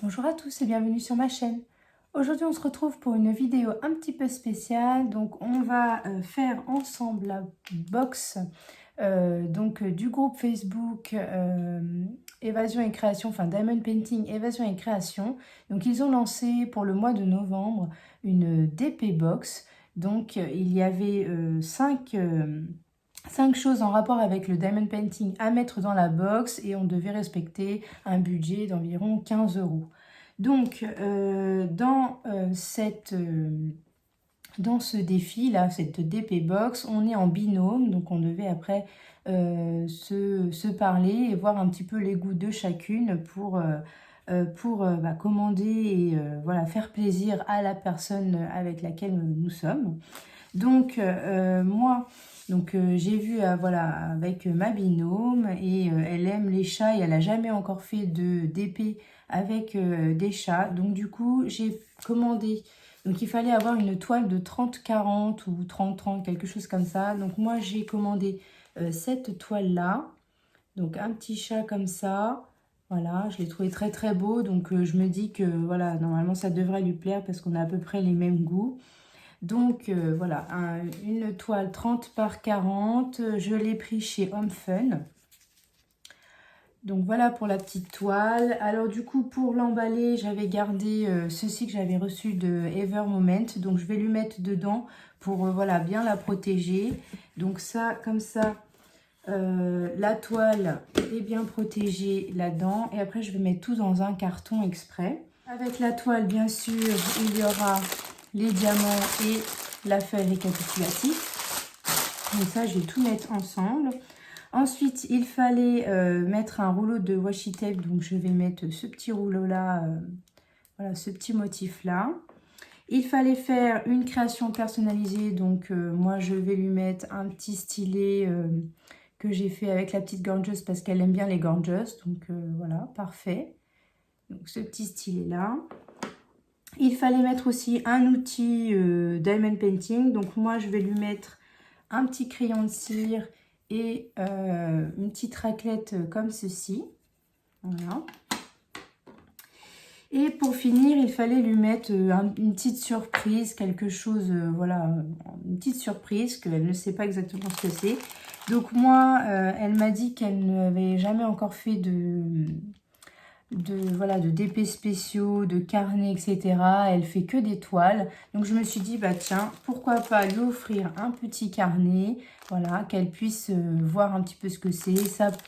Bonjour à tous et bienvenue sur ma chaîne. Aujourd'hui on se retrouve pour une vidéo un petit peu spéciale. Donc on va faire ensemble la box du groupe Facebook Évasion et Création, enfin Diamond Painting Évasion et Création. Donc ils ont lancé pour le mois de novembre une DP box. Donc il y avait 5 choses en rapport avec le diamond painting à mettre dans la box et on devait respecter un budget d'environ 15 €. Donc, dans ce défi là, cette DP box, on est en binôme, donc on devait après se parler et voir un petit peu les goûts de chacune pour commander et voilà, faire plaisir à la personne avec laquelle nous sommes. Donc moi, j'ai vu voilà, avec ma binôme et elle aime les chats et elle n'a jamais encore fait de d'épée avec des chats. Donc du coup, j'ai commandé. Donc il fallait avoir une toile de 30-40 ou 30-30, quelque chose comme ça. Donc moi, j'ai commandé cette toile-là. Donc un petit chat comme ça. Voilà, je l'ai trouvé très très beau. Donc je me dis que voilà, normalement ça devrait lui plaire parce qu'on a à peu près les mêmes goûts. Donc voilà, une toile 30 par 40, je l'ai pris chez Home Fun. Donc voilà pour la petite toile. Alors du coup pour l'emballer, j'avais gardé ceci que j'avais reçu de Ever Moment. Donc je vais lui mettre dedans pour voilà, bien la protéger. Donc ça, comme ça, la toile est bien protégée là-dedans. Et après je vais mettre tout dans un carton exprès. Avec la toile, bien sûr, il y aura les diamants et la feuille récapitulative. Donc ça, je vais tout mettre ensemble. Ensuite, il fallait mettre un rouleau de washi tape. Donc je vais mettre ce petit rouleau-là, voilà, ce petit motif-là. Il fallait faire une création personnalisée. Donc moi, je vais lui mettre un petit stylet que j'ai fait avec la petite gorgeuse parce qu'elle aime bien les gorgeous. Donc voilà, parfait. Donc ce petit stylet-là. Il fallait mettre aussi un outil diamond painting. Donc moi, je vais lui mettre un petit crayon de cire et une petite raclette comme ceci. Voilà. Et pour finir, il fallait lui mettre une petite surprise, quelque chose, voilà, une petite surprise qu'elle ne sait pas exactement ce que c'est. Donc moi, elle m'a dit qu'elle n'avait jamais encore fait voilà, de DP spéciaux, de carnets, etc. Elle fait que des toiles. Donc je me suis dit, bah tiens, pourquoi pas lui offrir un petit carnet, voilà, qu'elle puisse voir un petit peu ce que c'est.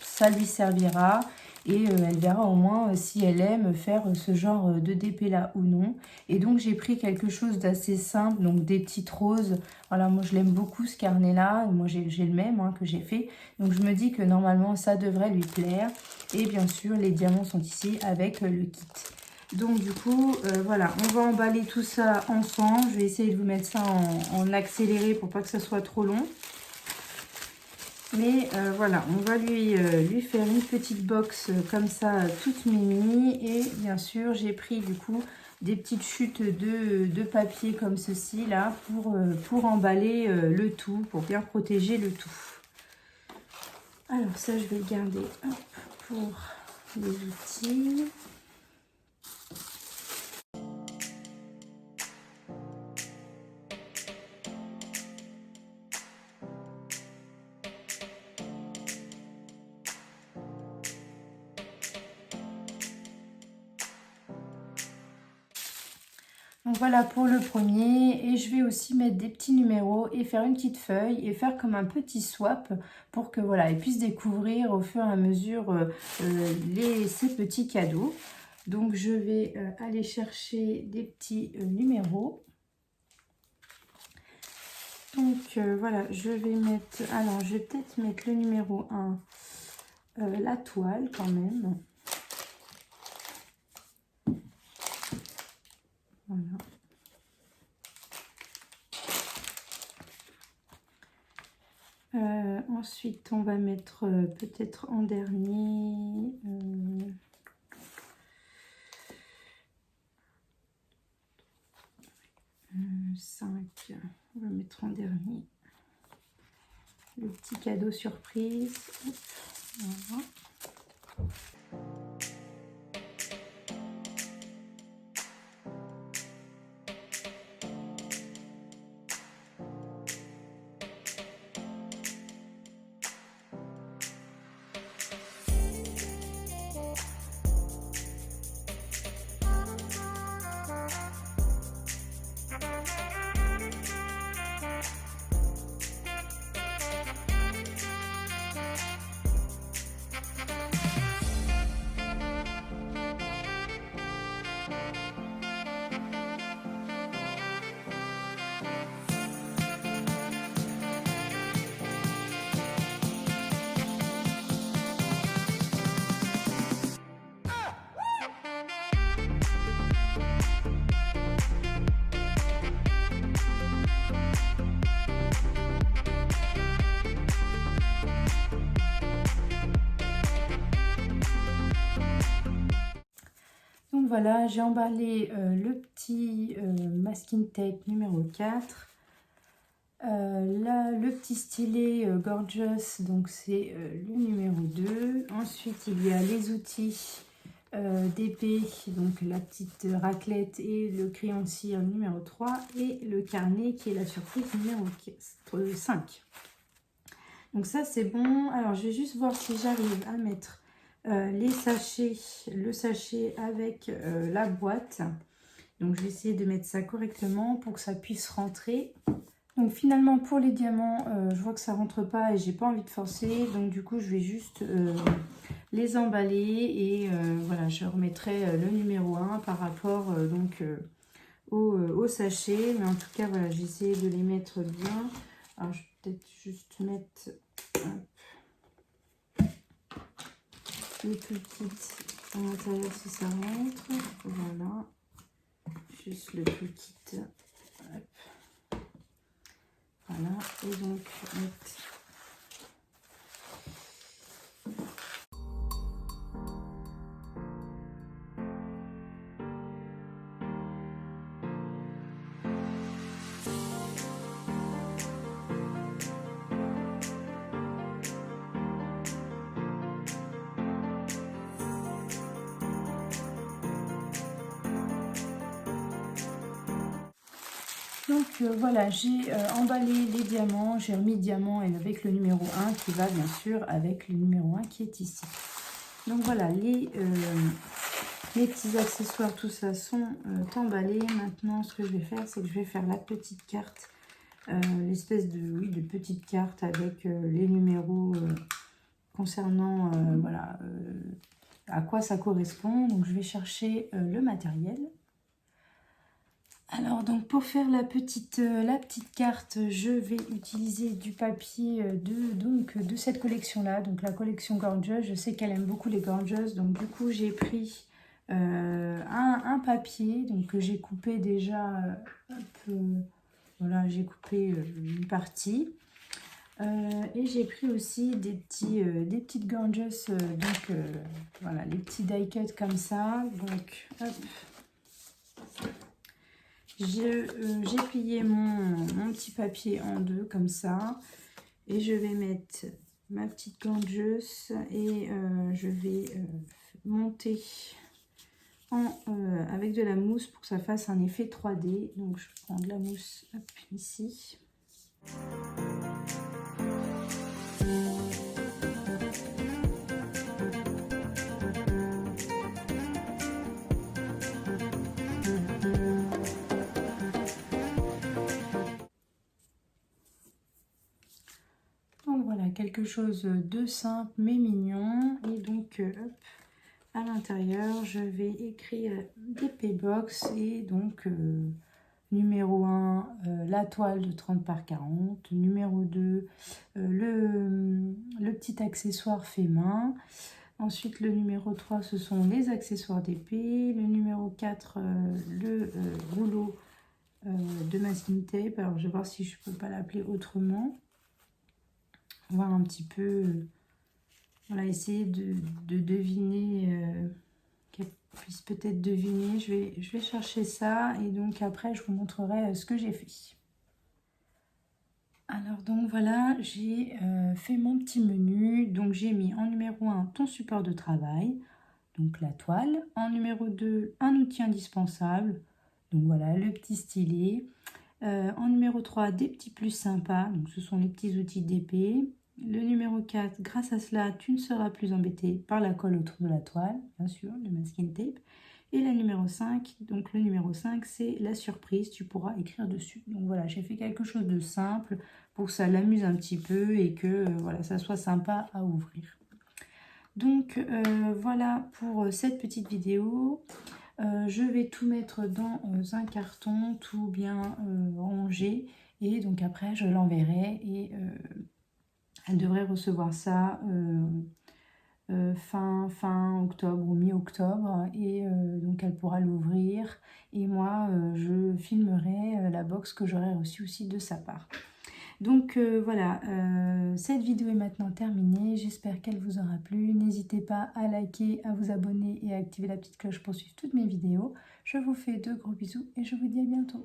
Ça lui servira et elle verra au moins si elle aime faire ce genre de DP là ou non. Et donc j'ai pris quelque chose d'assez simple, donc des petites roses. Voilà, moi je l'aime beaucoup ce carnet là. Moi j'ai le même que j'ai fait. Donc je me dis que normalement ça devrait lui plaire. Et bien sûr, les diamants sont ici avec le kit. Donc du coup, voilà, on va emballer tout ça ensemble. Je vais essayer de vous mettre ça en accéléré pour pas que ça soit trop long. Mais voilà, on va lui faire une petite box comme ça, toute mimi. Et bien sûr, j'ai pris du coup des petites chutes de papier comme ceci là pour emballer le tout, pour bien protéger le tout. Alors ça, je vais le garder hop, pour les outils. Donc voilà pour le premier, et je vais aussi mettre des petits numéros et faire une petite feuille et faire comme un petit swap pour que voilà, elle puisse découvrir au fur et à mesure ces petits cadeaux. Donc je vais aller chercher des petits numéros. Donc voilà, je vais mettre, alors je vais peut-être mettre le numéro 1, la toile quand même. Voilà. Ensuite, on va mettre peut-être en dernier 5. On va mettre en dernier le petit cadeau surprise. Voilà. donc voilà, j'ai emballé le petit masking tape numéro 4. Là, le petit stylet Gorgeous, donc c'est le numéro 2. Ensuite, il y a les outils d'épée, donc la petite raclette et le crayon de cire numéro 3. Et le carnet qui est la surprise numéro 5. Donc ça, c'est bon. Alors, je vais juste voir si j'arrive à mettre les sachets, le sachet avec la boîte. Donc, je vais essayer de mettre ça correctement pour que ça puisse rentrer. Donc finalement pour les diamants, je vois que ça rentre pas et j'ai pas envie de forcer. Donc du coup je vais juste les emballer et voilà, je remettrai le numéro 1 par rapport au sachet. Mais en tout cas voilà, j'ai essayé de les mettre bien. Alors je vais peut-être juste mettre le plus petit à l'intérieur si ça rentre. Voilà, juste le plus petit. Hop. Voilà, et donc voilà, j'ai emballé les diamants, j'ai remis diamant et avec le numéro 1 qui va bien sûr avec le numéro 1 qui est ici. Donc voilà, les petits accessoires, tout ça sont emballés. Maintenant, ce que je vais faire, c'est que je vais faire la petite carte, l'espèce de petite carte avec les numéros concernant voilà, à quoi ça correspond. Donc je vais chercher le matériel. Alors donc pour faire la petite carte, je vais utiliser du papier de cette collection là, donc la collection Gorgeous. Je sais qu'elle aime beaucoup les Gorgeous, donc du coup j'ai pris un papier donc que j'ai coupé déjà voilà, j'ai coupé une partie et j'ai pris aussi des petites Gorgeous, donc voilà, les petits die cut comme ça. Donc hop, j'ai plié mon petit papier en deux comme ça et je vais mettre ma petite Gorgeous et je vais monter avec de la mousse pour que ça fasse un effet 3D. Donc je prends de la mousse hop, ici. Voilà, quelque chose de simple mais mignon. Et donc hop, à l'intérieur je vais écrire DP Box et donc numéro 1 la toile de 30 par 40, numéro 2 le petit accessoire fait main. Ensuite le numéro 3 ce sont les accessoires d'épée, le numéro 4 le rouleau de masking tape. Alors je vais voir si je peux pas l'appeler autrement, voir un petit peu, voilà, essayer de deviner, qu'elle puisse peut-être deviner. Je vais chercher ça et donc après je vous montrerai ce que j'ai fait. Alors donc voilà, j'ai fait mon petit menu. Donc j'ai mis en numéro 1 ton support de travail, donc la toile. En numéro 2 un outil indispensable, donc voilà le petit stylet. En numéro 3 des petits plus sympas, donc ce sont les petits outils d'épée. Le numéro 4, grâce à cela, tu ne seras plus embêté par la colle autour de la toile, bien sûr, le masking tape. Et la numéro 5, donc le numéro 5, c'est la surprise, tu pourras écrire dessus. Donc voilà, j'ai fait quelque chose de simple pour que ça l'amuse un petit peu et que voilà, ça soit sympa à ouvrir. Donc voilà pour cette petite vidéo. Je vais tout mettre dans un carton, tout bien rangé. Et donc après, je l'enverrai et elle devrait recevoir ça fin octobre ou mi-octobre. Et donc elle pourra l'ouvrir. Et moi, je filmerai la box que j'aurai reçue aussi de sa part. Donc voilà, cette vidéo est maintenant terminée. J'espère qu'elle vous aura plu. N'hésitez pas à liker, à vous abonner et à activer la petite cloche pour suivre toutes mes vidéos. Je vous fais de gros bisous et je vous dis à bientôt.